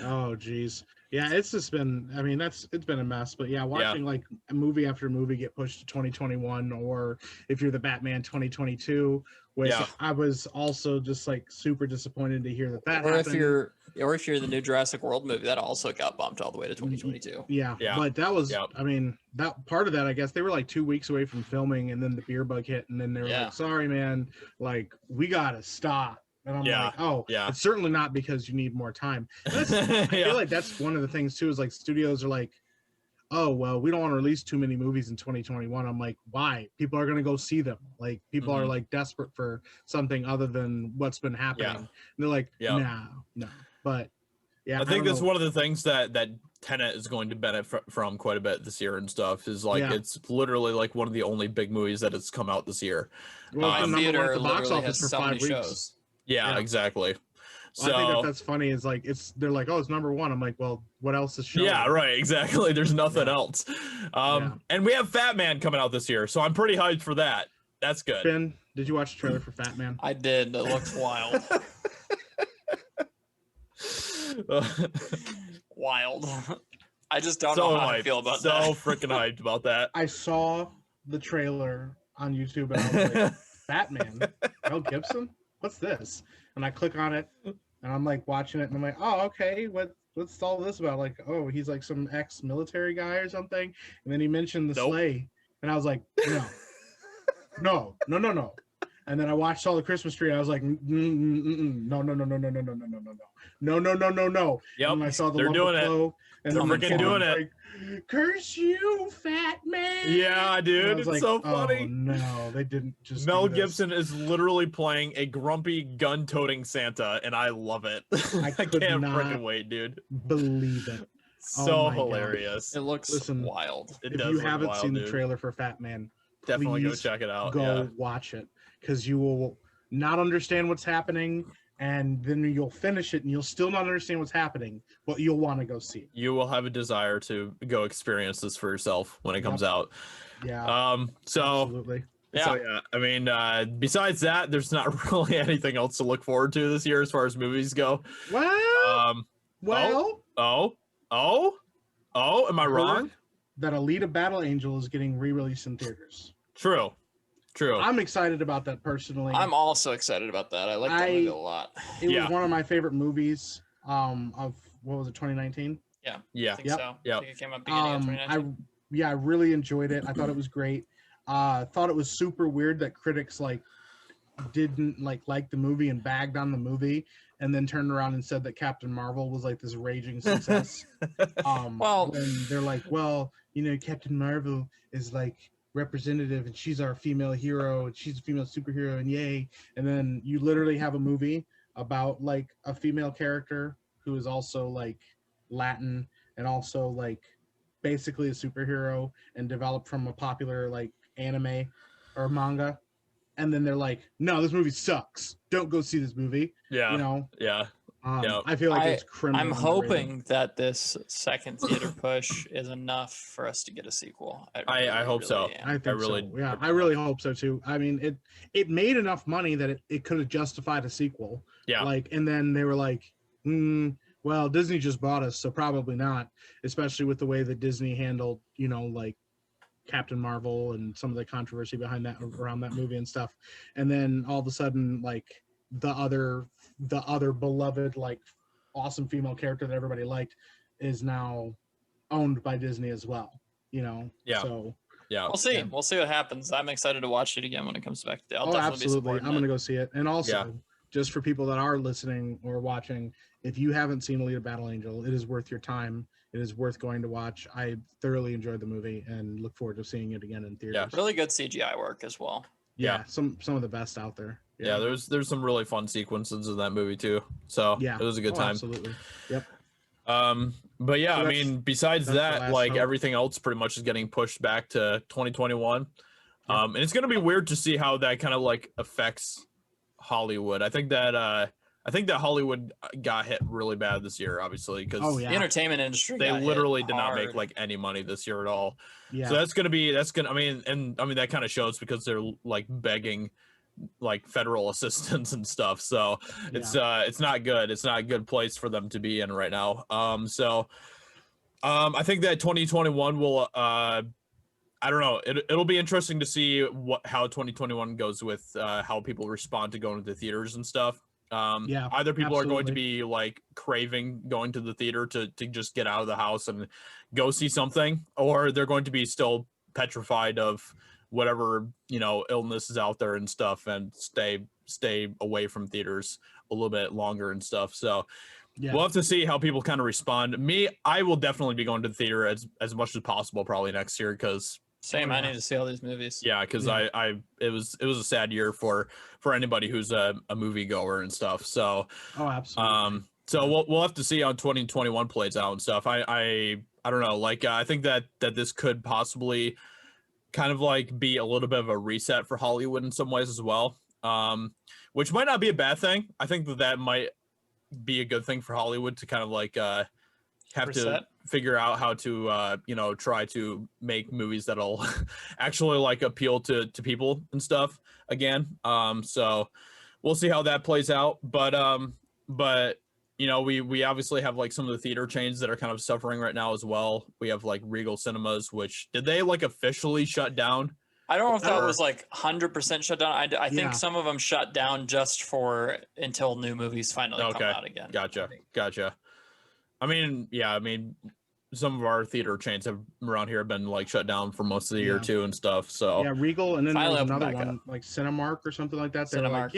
Oh geez. Yeah, it's just been, I mean, it's been a mess. But yeah, watching like a movie after movie get pushed to 2021, or if you're the Batman 2022, which Yeah. I was also just like super disappointed to hear that Or happened. if you're the new Jurassic World movie, that also got bumped all the way to 2022. Yeah, Yeah. but that was, Yeah. I mean, that part of that, I guess they were like 2 weeks away from filming, and then the beer bug hit, and then they were Yeah. like, sorry, man, like, we gotta stop. And I'm Yeah. like, oh, Yeah. it's certainly not because you need more time. And that's, I feel like that's one of the things too, is like studios are like, oh, well, we don't want to release too many movies in 2021. I'm like, why? People are going to go see them. Like, people are like desperate for something other than what's been happening. Yeah. And they're like, Yeah. no. But yeah, I think don't that's know. one of the things that Tenet is going to benefit from quite a bit this year and stuff, is like Yeah. it's literally like one of the only big movies that has come out this year. Well, it's the number one Theater at the box literally office has for so 5 many weeks. shows. Yeah, Yeah. exactly. So I think that's funny. Is like they're like, oh, it's number one. I'm like, well, what else is showing? yeah, right, exactly. There's nothing Yeah. else. Yeah. And we have Fat Man coming out this year, so I'm pretty hyped for that. That's good. Finn, did you watch the trailer for Fat Man? I did. It looks wild. Wild. I just don't know how I feel about so that. freaking hyped about that. I saw the trailer on YouTube and I was like, Fat Man, Mel Gibson, what's this? And I click on it and I'm like watching it and I'm like, oh, okay, what's all this about? Like, oh, he's like some ex-military guy or something. And then he mentioned the Nope. sleigh, and I was like, no. And then I watched all the Christmas tree. And I was like, no. Yep, And I saw the they're lump doing of it. flow, and They're then the freaking kid doing was it. like, curse you, Fat Man. Yeah, And dude, I was it's like, so funny. Oh no, they didn't just. Mel do this. Gibson is literally playing a grumpy gun-toting Santa, and I love it. I I could can't not freaking wait, dude. Believe it. So my gosh. hilarious. It looks Listen, wild. It If does you look haven't wild, seen dude. the trailer for Fat Man, Definitely go please check it out. go Yeah. watch it, because you will not understand what's happening, and then you'll finish it and you'll still not understand what's happening, but you'll want to go see it. You will have a desire to go experience this for yourself when it comes out. Yeah, So absolutely. yeah, I mean, besides that, there's not really anything else to look forward to this year as far as movies go. Well, Am I heard wrong? that Alita Battle Angel is getting re-released in theaters. True. I'm excited about that personally. I'm also excited about that. I like that movie a lot. It Yeah. was one of my favorite movies of what was it, 2019? Yeah. Yeah. I think Yep. so. Yep. I think it came out beginning of 2019. I really enjoyed it. I thought it was great. Thought it was super weird that critics like didn't like the movie and bagged on the movie, and then turned around and said that Captain Marvel was like this raging success. Well- when they're like, well, you know, Captain Marvel is like representative and she's our female hero and she's a female superhero and yay. And then you literally have a movie about like a female character who is also like Latin and also like basically a superhero and developed from a popular like anime or manga. And then they're like, no, this movie sucks. Don't go see this movie. Yeah. You know? Yeah. Yeah. I feel like it's criminal. I'm hoping that this second theater push is enough for us to get a sequel. I hope so. am. I think really- so. Yeah, I really hope so too. I mean, it made enough money that it could have justified a sequel. Yeah. Like, and then they were like, well, Disney just bought us, so probably not. Especially with the way that Disney handled, you know, like Captain Marvel and some of the controversy behind that around that movie and stuff. And then all of a sudden, like the other beloved, like awesome female character that everybody liked is now owned by Disney as well. You know? Yeah. So Yeah. We'll see. Yeah. We'll see what happens. I'm excited to watch it again when it comes back. I'll oh, definitely be absolutely. supporting I'm going to it. go see it. And also, Yeah. just for people that are listening or watching, if you haven't seen Alita Battle Angel, it is worth your time. It is worth going to watch. I thoroughly enjoyed the movie and look forward to seeing it again in theaters. Really good CGI work as well. Yeah, some of the best out there. Yeah, there's some really fun sequences in that movie too. So yeah, it was a good time. Absolutely. Yep. But yeah, So I mean, besides that, like hope. everything else pretty much is getting pushed back to 2021. And it's gonna be weird to see how that kind of like affects Hollywood. I think that Hollywood got hit really bad this year, obviously, because the entertainment industry they literally did not hard. make like any money this year at all. Yeah. So I mean that kind of shows because they're like begging like federal assistance and stuff. So it's not good. It's not a good place for them to be in right now. I think that 2021 will I don't know. It'll be interesting to see how 2021 goes with how people respond to going to the theaters and stuff. Either people are going to be like craving going to the theater to just get out of the house and go see something, or they're going to be still petrified of whatever, you know, illness is out there and stuff, and stay away from theaters a little bit longer and stuff. So we'll have to see how people kind of respond. I will definitely be going to the theater as much as possible probably next year, because I need to see all these movies. Yeah, because it was a sad year for anybody who's a movie goer and stuff. So absolutely. So we'll have to see how 2021 plays out and stuff. I don't know. Like I think that this could possibly kind of like be a little bit of a reset for Hollywood in some ways as well. Which might not be a bad thing. I think that might be a good thing for Hollywood to kind of like have to figure out how to try to make movies that'll actually like appeal to people and stuff again. So we'll see how that plays out. But you know, we obviously have like some of the theater chains that are kind of suffering right now as well. We have like Regal Cinemas, which did they like officially shut down? I don't know if that was like 100% shut down. I think some of them shut down just for until new movies finally come out again. Gotcha. I mean, some of our theater chains around here have been like shut down for most of the year too and stuff. So Regal, and then there was another one like Cinemark or something like that. They're like,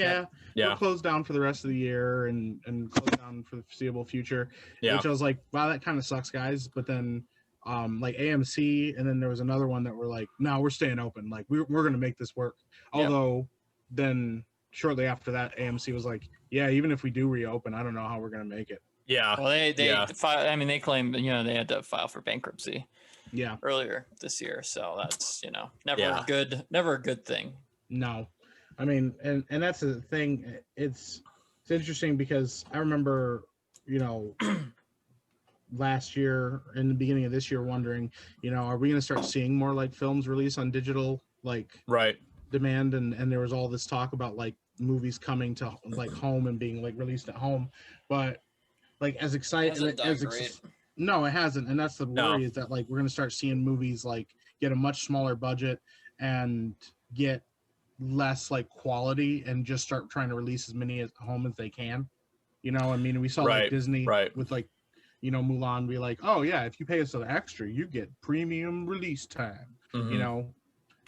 we'll close down for the rest of the year and close down for the foreseeable future. Which I was like, wow, that kind of sucks, guys. But then like AMC, and then there was another one that were like, no, we're staying open. Like we're gonna make this work. Although then shortly after that, AMC was like, yeah, even if we do reopen, I don't know how we're gonna make it. Yeah. Well, they claim, you know, they had to file for bankruptcy. Yeah. Earlier this year, so that's, you know, never a good thing. No, I mean, and that's the thing. It's interesting because I remember, you know, last year in the beginning of this year, wondering, you know, are we going to start seeing more like films released on digital, like demand? And there was all this talk about like movies coming to like home and being like released at home, but like as exciting no, it hasn't, and that's the worry is that like we're gonna start seeing movies like get a much smaller budget and get less like quality and just start trying to release as many at home as they can. You know, I mean, we saw like Disney with like, you know, Mulan be like, oh yeah, if you pay us an extra, you get premium release time. You know,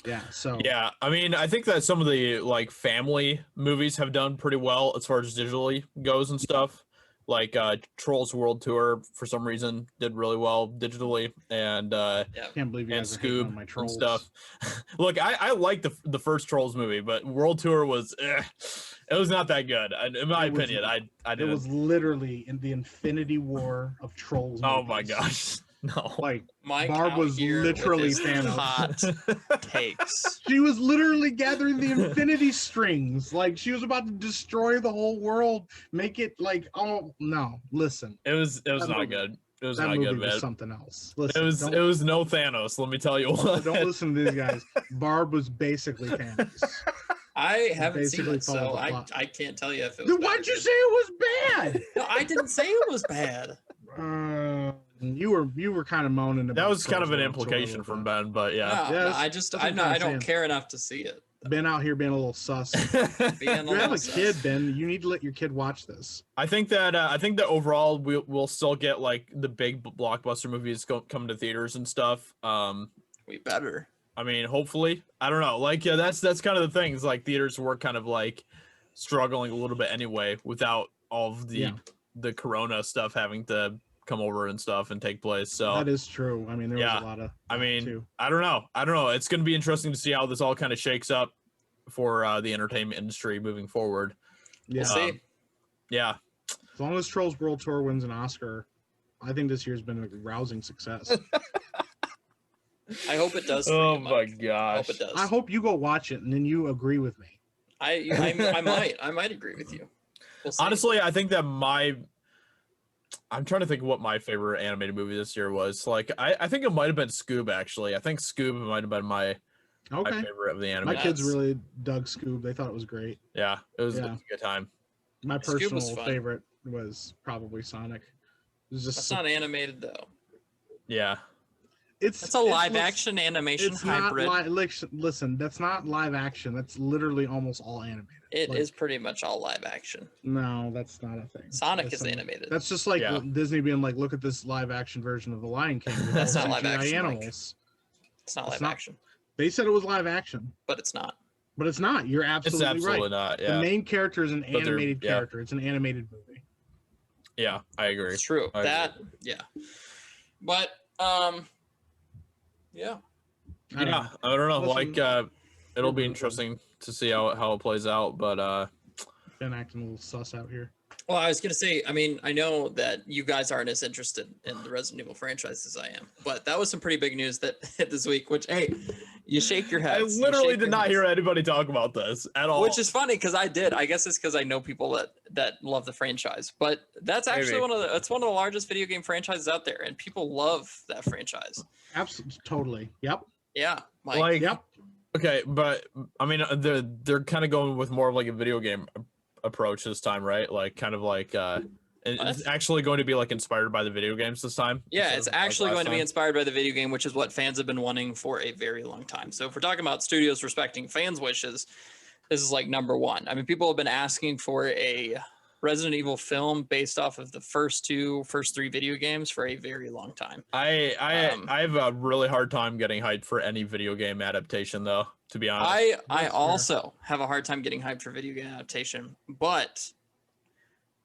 I mean, I think that some of the like family movies have done pretty well as far as digitally goes and stuff. Like Trolls World Tour for some reason did really well digitally, and can't believe you and guys are hating on Scoob my and Trolls stuff. Look, I like the first Trolls movie, but World Tour was it was not that good in my opinion. I didn't. It was literally in the Infinity War of Trolls movies. Oh my gosh. No, like Mike Barb was literally Thanos. Hot takes. She was literally gathering the Infinity Strings, like she was about to destroy the whole world, make it like, oh no, listen. It was not good. It was not good, man. Something else. Listen, it was no Thanos. Let me tell you what. Don't listen to these guys. Barb was basically Thanos. I haven't seen it, so I can't tell you if it was. Then why'd you say it was bad? No, I didn't say it was bad. You were kind of moaning about that. Was kind of an implication from Ben, but I don't care enough to see it. Ben out here being a little sus. You have a kid, Ben. You need to let your kid watch this. I think that overall we'll still get like the big blockbuster movies come to theaters and stuff. We better. I mean, hopefully. I don't know. Like, that's kind of the thing. Is like theaters were kind of like struggling a little bit anyway without all of the Corona stuff having to come over and stuff and take place. So that is true. I mean, there was a lot of. I mean, I don't know. It's going to be interesting to see how this all kind of shakes up for the entertainment industry moving forward. Yeah. We'll see. Yeah. As long as Trolls World Tour wins an Oscar, I think this year's been a rousing success. I hope it does. Oh you, my Mike. I gosh. hope it does. I hope you go watch it and then you agree with me. I might agree with you. We'll see. Honestly, I think that I'm trying to think what my favorite animated movie this year was. Like, I think it might have been Scoob, actually. I think Scoob might have been my favorite of the My animated. kids really dug Scoob. They thought it was great. Yeah, it was Yeah. a good time. My Scoob was personal fun. favorite was probably Sonic. It was just That's not animated though. Yeah. That's a live action animation It's hybrid. not listen, that's not live action. That's literally almost all animated. It is pretty much all live action. No, that's not a thing. Sonic That's is not- animated. That's just like Yeah. Disney being like, look at this live action version of The Lion King. with That's all not live CGI action, Mike. animals. It's not it's live not- action, They said it was live action, but it's not. but it's not. You're It's absolutely, absolutely right. not. The Yeah. main character is an But they're- animated yeah. character. It's an animated movie. Yeah, I agree. It's true. I That yeah. But yeah. I don't Yeah, know. I don't know. Listen, Like, it'll be we're- interesting to see how it plays out. But Been acting a little sus out here. Well, I was gonna say, I mean, I know that you guys aren't as interested in the Resident Evil franchise as I am, but that was some pretty big news that hit this week. Which, hey, you shake your I head. literally did not hear anybody talk about this at all. Which is funny because I did. I guess it's because I know people that love the franchise. But that's actually Maybe. one of the largest video game franchises out there, and people love that franchise. Absolutely, totally. Yep. Yeah, Mike. like, Yep. okay, but I mean, they're kind of going with more of like a video game approach this time, right? Like, kind of like it's actually going to be like inspired by the video games this time. Yeah, instead it's of, like, actually last going to be time. inspired by the video game, which is what fans have been wanting for a very long time. So if we're talking about studios respecting fans' wishes, this is like number one. I mean, people have been asking for a Resident Evil film based off of the first three video games for a very long time. I have a really hard time getting hyped for any video game adaptation, though. To be honest, I That's fair. also have a hard time getting hyped for video game adaptation, but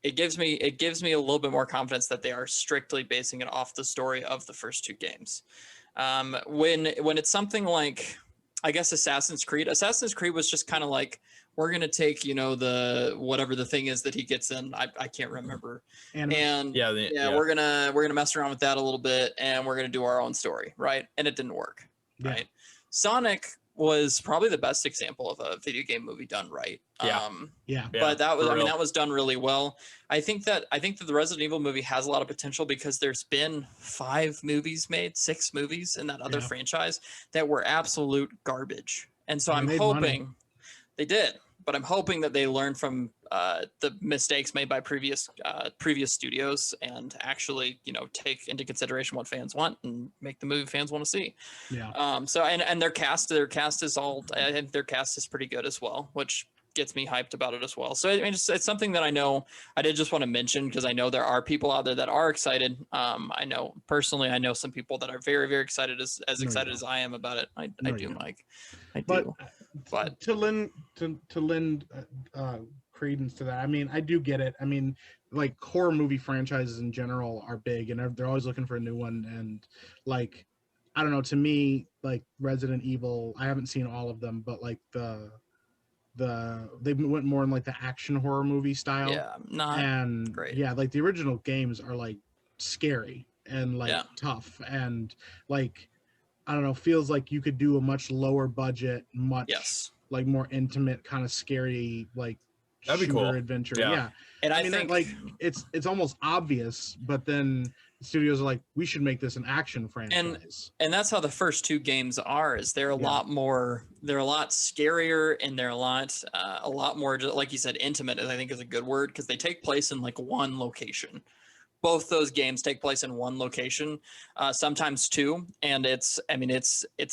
it gives me a little bit more confidence that they are strictly basing it off the story of the first two games. When it's something like, I guess Assassin's Creed was just kind of like, we're gonna take the whatever the thing is that he gets in, I can't remember, and yeah. we're gonna mess around with that a little bit, and we're gonna do our own story, right? And it didn't work, Yeah. right? Sonic was probably the best example of a video game movie done right. Yeah. Yeah. But that was, for I mean, real. that was done really well. I think that the Resident Evil movie has a lot of potential because there's been 6 movies in that other Yeah. franchise that were absolute garbage. And so They I'm made hoping money. they did, but I'm hoping that they learn from the mistakes made by previous studios and actually, take into consideration what fans want and make the movie fans want to see. Yeah. So and their cast is all, I think their cast is pretty good as well, which gets me hyped about it as well. So I mean, it's something that I know I did just want to mention because I know there are people out there that are excited. I know some people that are very, very excited, as excited as I am about it. I do, Mike. I do. But to lend credence to that, I mean, I do get it. I mean, like, horror movie franchises in general are big and they're always looking for a new one. And like, I don't know, to me, like Resident Evil, I haven't seen all of them, but like they went more in like the action horror movie style. yeah, not And great. yeah, like the original games are like scary and like tough and like, I don't know, feels like you could do a much lower budget, much Yes. like more intimate, kind of scary, like That'd be shooter cool. adventure. Yeah. Yeah. And I I mean, think like it's almost obvious, but then studios are like, we should make this an action franchise. and that's how the first two games are, is they're a lot scarier, and they're a lot more, like you said, intimate, I think is a good word, because they take place in like one location. Both those games take place in one location, sometimes two, and it's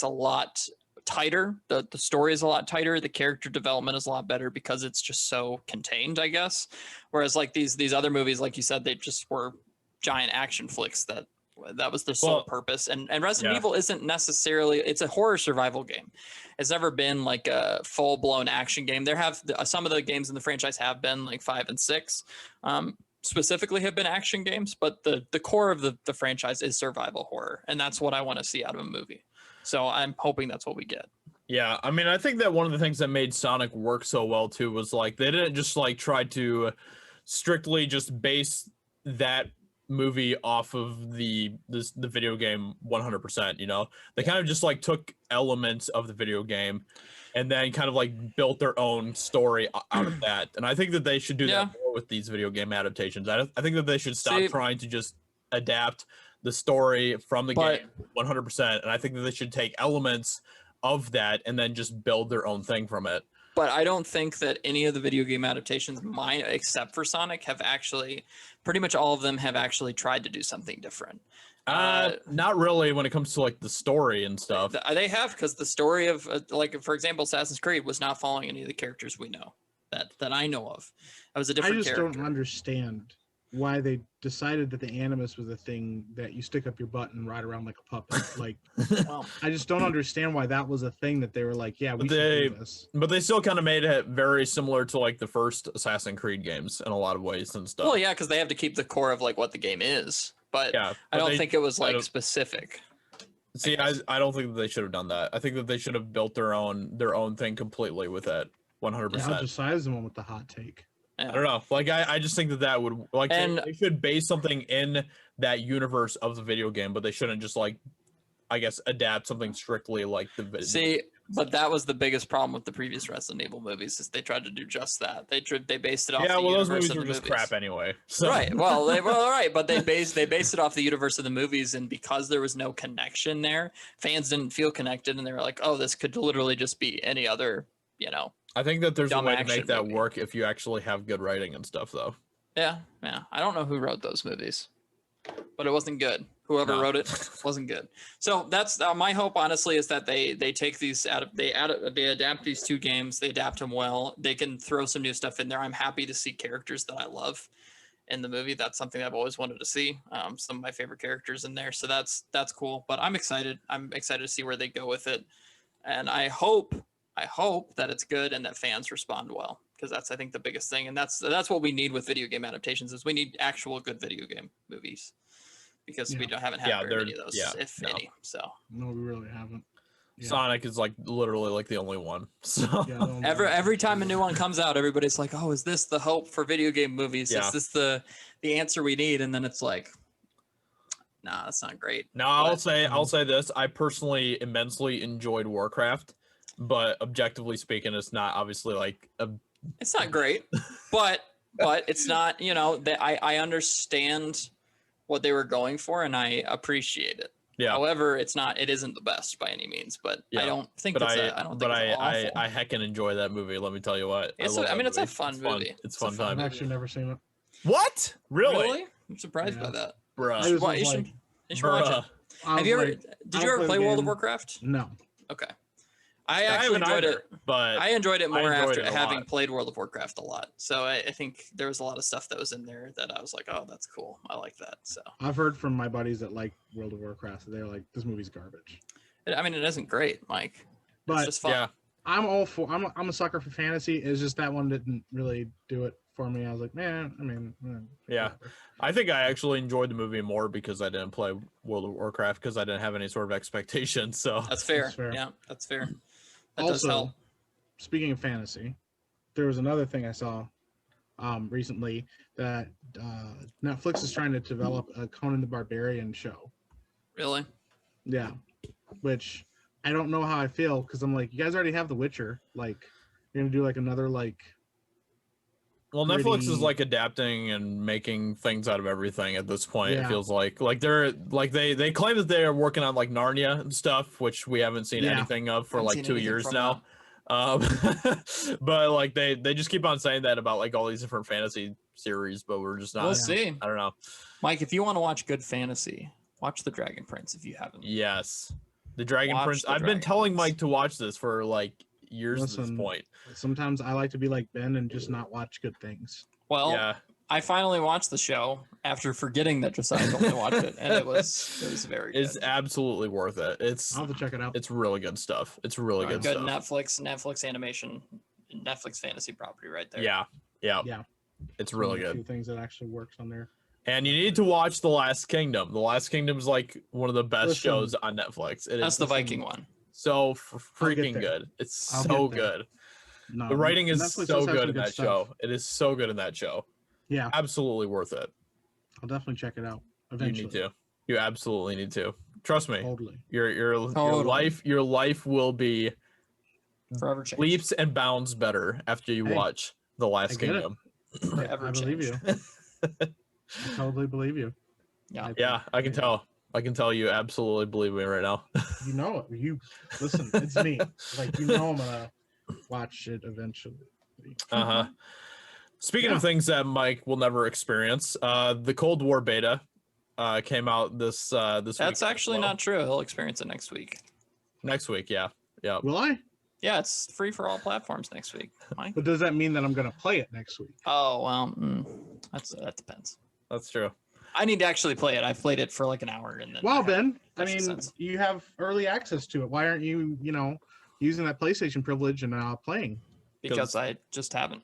a lot tighter. The story is a lot tighter. The character development is a lot better because it's just so contained, I guess. Whereas like these other movies, like you said, they just were giant action flicks that was their sole purpose. And Resident Evil isn't necessarily, it's a horror survival game. It's never been like a full blown action game. There have some of the games in the franchise have been, like 5 and 6 specifically have been action games, but the core of the franchise is survival horror, and that's what I want to see out of a movie. So I'm hoping that's what we get. Yeah, I mean, I think that one of the things that made Sonic work so well too was like they didn't just like try to strictly just base that movie off of the video game 100%, you know. They kind of just like took elements of the video game and then kind of like built their own story out of that. And I think that they should do that more with these video game adaptations. I think that they should stop trying to just adapt the story from the game 100%, and I think that they should take elements of that and then just build their own thing from it. But I don't think that any of the video game adaptations, mine except for Sonic, have actually, pretty much all of them have actually tried to do something different. Not really when it comes to like the story and stuff. They have, because the story of like, for example, Assassin's Creed was not following any of the characters we know that I know of. It was a different character. I just don't understand why they decided that the animus was a thing that you stick up your butt and ride around like a puppet. Like, Well, I just don't understand why that was a thing that they were like, yeah, we should do this. But they still kind of made it very similar to like the first Assassin's Creed games in a lot of ways and stuff. well, yeah, because they have to keep the core of like what the game is. But yeah, I don't think it was like specific. See, I don't think that they should have done that. I think that they should have built their own thing completely with it, 100%. Yeah, Josiah is the one with the hot take. I don't know. Like, I just think that would like they should base something in that universe of the video game, but they shouldn't just like, I guess, adapt something strictly like the video. See, but that was the biggest problem with the previous Resident Evil movies, is they tried to do just that. They based it off. Yeah, the well, those universe movies of were the just movies. crap anyway. So. Right. Well, but they based it off the universe of the movies, and because there was no connection there, fans didn't feel connected, and they were like, "Oh, this could literally just be any other, you know." I think that there's a dumb way to action make that movie. work if you actually have good writing and stuff, though. Yeah. I don't know who wrote those movies, but it wasn't good. Whoever wrote it wasn't good. So that's my hope, honestly, is that they take these they adapt these two games, they adapt them well. They can throw some new stuff in there. I'm happy to see characters that I love in the movie. That's something I've always wanted to see. Some of my favorite characters in there, so that's cool. But I'm excited. I'm excited to see where they go with it, and I hope that it's good and that fans respond well, because that's, I think, the biggest thing, and that's what we need with video game adaptations, is we need actual good video game movies, because we haven't had very many of those, if any. So No, we really haven't. Yeah. Sonic is like literally like the only one. So Yeah, every time a new one comes out, everybody's like, "Oh, is this the hope for video game movies? Yeah. Is this the answer we need?" And then it's like, nah, that's not great. now I'll say this: I personally immensely enjoyed Warcraft, but objectively speaking, it's not obviously like a. It's not great, but it's not. You know, that I understand what they were going for, and I appreciate it. Yeah. However, it isn't the best by any means, but I don't think but it's I awful. I heckin' enjoy that movie. Let me tell you what. It's it's a fun movie. It's fun time. I've actually never seen it. What? Really? I'm surprised by that. Bruh. I was You like, should watch it. Have you ever? Did you ever play World of Warcraft? No. Okay. I actually enjoyed it, but I enjoyed it more enjoyed after it a having lot. played World of Warcraft a lot. So I think there was a lot of stuff that was in there that I was like, oh, that's cool. I like that. So I've heard from my buddies that like World of Warcraft, they're like, this movie's garbage. I mean, it isn't great, Mike. But it's just fun. yeah, I'm all for. I'm a sucker for fantasy. It's just that one didn't really do it for me. I was like, man. I mean, yeah. whatever. I think I actually enjoyed the movie more because I didn't play World of Warcraft because I didn't have any sort of expectations. So That's fair. That's fair. Yeah, that's fair. That does Also, help. speaking of fantasy, there was another thing I saw recently that Netflix is trying to develop a Conan the Barbarian show. Really? Yeah, which I don't know how I feel, because I'm like, you guys already have The Witcher. Like, you're gonna do like another like. well, Netflix is Pretty- like adapting and making things out of everything at this point. It Yeah. feels like they're like they claim that they are working on like Narnia and stuff, which we haven't seen Yeah. anything of for Haven't like seen 2 anything years from now. But like they just keep on saying that about like all these different fantasy series, but we're just not. We'll see. I don't know. Mike, if you want to watch good fantasy, watch The Dragon Prince if you haven't. Yes, the Dragon Watch Prince. The I've been Dragon telling Prince. Mike to watch this for like years at Listen, this point. Sometimes I like to be like Ben and just not watch good things. Well, Yeah, I finally watched the show after forgetting that Josiah only watched it, and it was very good. it's absolutely worth it. It's I'll have to check it out. it's really good stuff. It's really good good stuff. Netflix animation, Netflix fantasy property right there. Yeah, yeah, Yeah, it's really One of the good. few things that actually works on there. And you need to watch The Last Kingdom. The Last Kingdom is like one of the best Listen, shows on Netflix. It That's is the Viking one. so I'll get freaking there. good. It's I'll so get there. good. No, The writing is Netflix so does have good some in that stuff. show. It is so good in that show. Yeah, Absolutely worth it. I'll definitely check it out You eventually. need to. You absolutely need to. Trust me. Totally. Your Totally. life will be Forever changed. leaps and bounds better after you Hey, watch The Last I get it. Kingdom. Forever I believe changed. you. I totally believe you. Yeah. Yeah, I can tell. I can tell you absolutely believe me right now. You know it. You listen. It's me. Like I'm gonna watch it eventually. Uh-huh. Speaking Yeah. of things that Mike will never experience, the Cold War beta came out this week. That's actually as well. not true. He'll experience it next week. Next week. Yeah. Will I? Yeah, it's free for all platforms next week. Mike. But does that mean that I'm gonna play it next week? Oh well, that depends. That's true. I need to actually play it. I've played it for like an hour and then. Well, Ben, I makes mean, sense. you have early access to it. Why aren't you, using that PlayStation privilege and playing? Because I just haven't.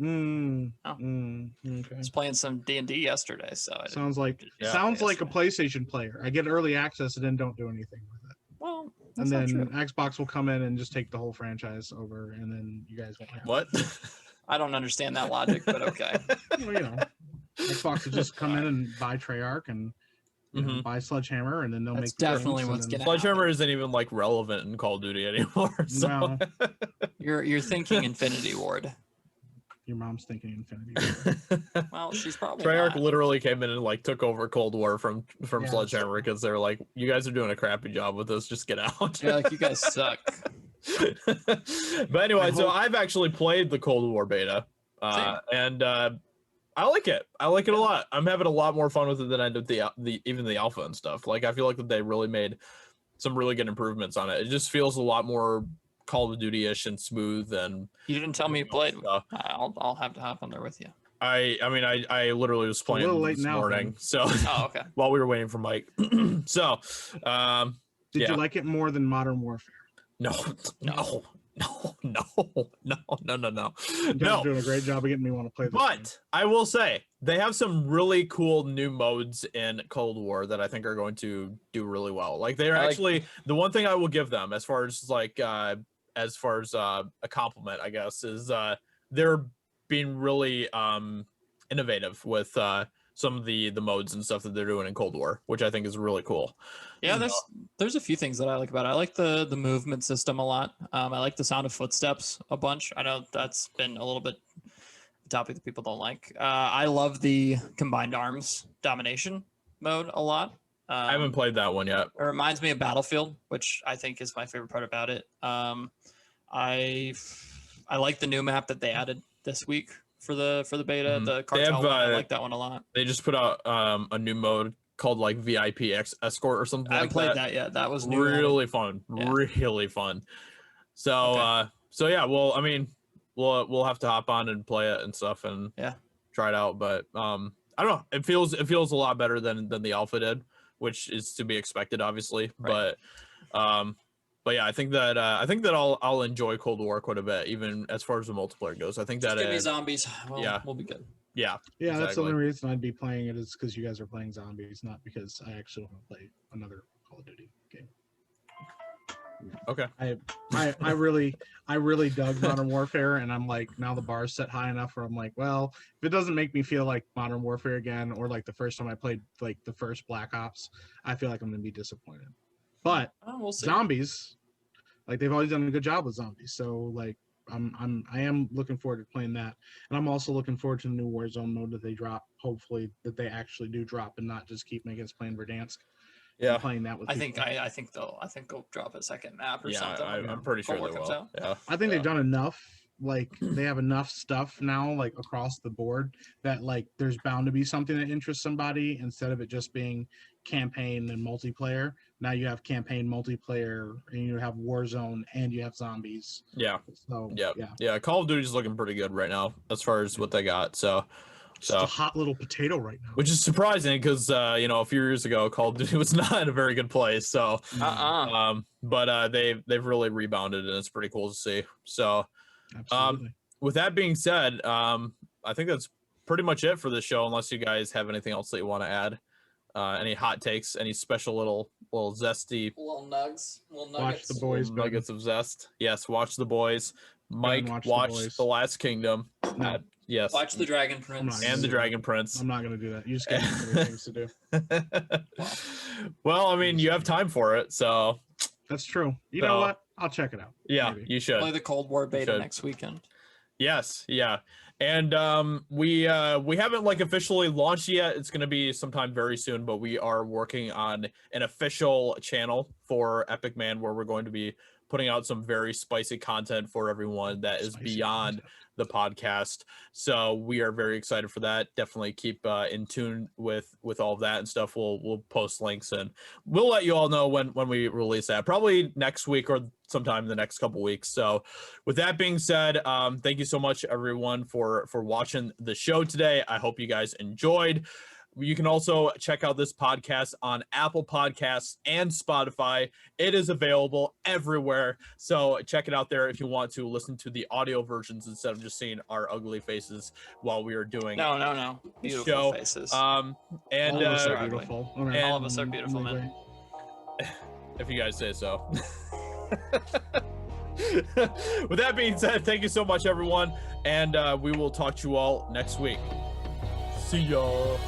Okay. I was playing some D&D yesterday, so I Sounds like Yeah. sounds like a Yesterday. PlayStation player. I get early access and then don't do anything with it. Well, And that's not then true. Xbox will come in and just take the whole franchise over, and then you guys won't have What? I don't understand that logic, but okay. Well, Xbox will just come in and buy Treyarch and Mhm. buy Sledgehammer, and then they'll That's make the definitely games, what's and then- gonna Sledgehammer isn't even like relevant in Call of Duty anymore. So Well, You're thinking Infinity Ward. your mom's thinking Infinity. Well, she's probably Treyarch not. literally came in and like took over Cold War from Yeah. Sledgehammer because they're like, you guys are doing a crappy job with this. Just get out. Yeah, like you guys suck. But anyway, so hope- I've actually played the Cold War beta, and I like it. I like it a lot. I'm having a lot more fun with it than I did even the alpha and stuff. Like I feel like that they really made some really good improvements on it. It just feels a lot more Call of Duty-ish and smooth. And You didn't tell me you played. stuff. I'll have to hop on there with you. I mean, I literally was a playing little late this now, morning, then. so Oh, okay. while we were waiting for Mike. So, Did Yeah. you like it more than Modern Warfare? no. You guys are doing a great job of getting me want to play this. But I will say they have some really cool new modes in Cold War that I think are going to do really well. Like they're actually the one thing I will give them as far as a compliment, I guess, is they're being really innovative with some of the modes and stuff that they're doing in Cold War, which I think is really cool. Yeah, there's a few things that I like about it. I like the movement system a lot. I like the sound of footsteps a bunch. I know that's been a little bit a topic that people don't like. I love the combined arms domination mode a lot. I haven't played that one yet. It reminds me of Battlefield, which I think is my favorite part about it. I like the new map that they added this week for the beta. Mhm. The They cartel have, one. I like that one a lot. They just put out a new mode called like VIP Escort or something I haven't like played that. that yet. That was new. Really fun. Yeah. Really fun. So Okay. so yeah, well, I mean, we'll have to hop on and play it and stuff and Yeah. try it out. But I don't know. It feels a lot better than the alpha did, which is to be expected, obviously. Right. But yeah, I think that I'll enjoy Cold War quite a bit, even as far as the multiplayer goes. I think Just that give me zombies. yeah. We'll be good. yeah, Yeah, that's the exactly. only reason I'd be playing it is because you guys are playing zombies, not because I actually want to play another Call of Duty game. Okay. I really dug Modern Warfare, and I'm like, now the bar's set high enough where I'm like, well, if it doesn't make me feel like Modern Warfare again, or like the first time I played like the first Black Ops, I feel like I'm gonna be disappointed. But Oh, we'll see. zombies, like they've always done a good job with zombies, so like I am looking forward to playing that, and I'm also looking forward to the new Warzone mode that they drop. Hopefully that they actually do drop and not just keep making us playing Verdansk. Yeah. Playing that with I think people. they'll drop a second map or Yeah, something. I'm pretty sure Cold they War will. comes Yeah. I think Yeah. they've done enough. Like they have enough stuff now, like across the board, that like there's bound to be something that interests somebody instead of it just being campaign and multiplayer. Now you have campaign, multiplayer, and you have Warzone, and you have zombies. Yeah. So Yeah. yeah, Yeah. Call of Duty's looking pretty good right now as far as what they got. So just a hot little potato right now. which is surprising because a few years ago Call of Duty was not in a very good place. So but they've really rebounded and it's pretty cool to see. So Absolutely. with that being said, I think that's pretty much it for this show, unless you guys have anything else that you want to add. Any hot takes, any special little zesty Little nugs, little Watch nuggets. the boys. Ben. nuggets of zest. Yes, watch The Boys. Mike, watch watch The Boys. The Last Kingdom. No, Yes. Watch the Dragon Prince. not And The do Dragon Prince. I'm not gonna do that. You just got too many things to do. Well, I mean, you have time for it, so That's true. You So- know what? I'll check it out. yeah, Maybe. you should. Play the Cold War beta should. next weekend. Yes, yeah. And we haven't like officially launched yet. It's going to be sometime very soon, but we are working on an official channel for EpicMan where we're going to be putting out some very spicy content for everyone that is Spicy beyond content. the podcast. So we are very excited for that. Definitely keep in tune with all of that and stuff. We'll post links and we'll let you all know when we release that, probably next week or sometime in the next couple weeks. So with that being said, thank you so much everyone for watching the show today. I hope you guys enjoyed. You can also check out this podcast on Apple Podcasts and Spotify. It is available everywhere. So check it out there if you want to listen to the audio versions instead of just seeing our ugly faces while we are doing No. Beautiful show. faces. and All of us are ugly. beautiful. and- All of us are beautiful, man. if you guys say so. With that being said, thank you so much everyone, and we will talk to you all next week. See y'all.